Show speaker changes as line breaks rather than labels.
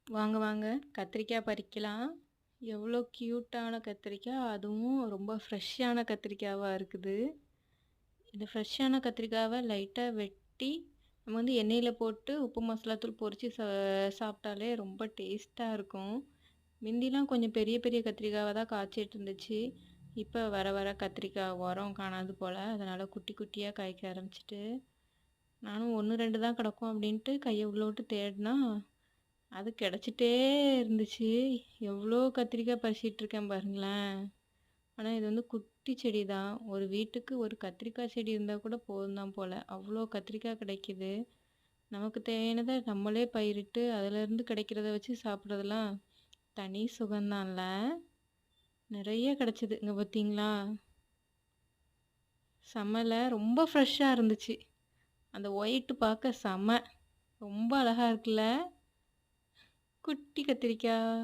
வாங்க வாங்க கத்திரிக்காய் பறிக்கலாம். எவ்வளோ க்யூட்டான கத்திரிக்காய், அதுவும் ரொம்ப ஃப்ரெஷ்ஷான கத்திரிக்காவா இருக்குது. இந்த ஃப்ரெஷ்ஷான கத்திரிக்காவ லைட்டா வெட்டி, நம்ம வந்து எண்ணெயில போட்டு உப்பு மசாலாத்தூள் பொரிச்சு சாப்பிட்டாலே ரொம்ப டேஸ்ட்டா இருக்கும். மிந்திலாம் கொஞ்சம் பெரிய பெரிய கத்திரிக்காவா தான் காய்ச்சிட்டு இருந்துச்சு. இப்போ வர வர கத்திரிக்காய் உரம் காணாது போல. அதனால குட்டி குட்டியா காய்க்க ஆரம்பிச்சுட்டு, நானும் 1, 2 தான் கிடக்கும் அப்படின்ட்டு கைய உள்ள விட்டு தேடுனா, அது கிடைச்சிட்டே இருந்துச்சு. எவ்வளோ கத்திரிக்காய் பறிச்சிட்டு இருக்கேன் பாருங்களேன். ஆனா இது வந்து குட்டி செடி தான். ஒரு வீட்டுக்கு ஒரு கத்திரிக்காய் செடி இருந்தா கூட போதும் தான் போல. அவ்வளோ கத்திரிக்காய் கிடைக்குது. நமக்கு தேவையானத நம்மளே பயிரிட்டு அதிலேருந்து கிடைக்கிறத வச்சு சாப்பிட்றதெல்லாம் தனி சுகம்தான்ல. நிறைய கிடைச்சது. இங்க பார்த்தீங்களா? செம்மல ரொம்ப ஃப்ரெஷ்ஷா இருந்துச்சு. அந்த ஒயிட் பார்க்க செம. ரொம்ப அழகா இருக்குல்ல? குட்டி கத்திரிக்காய்.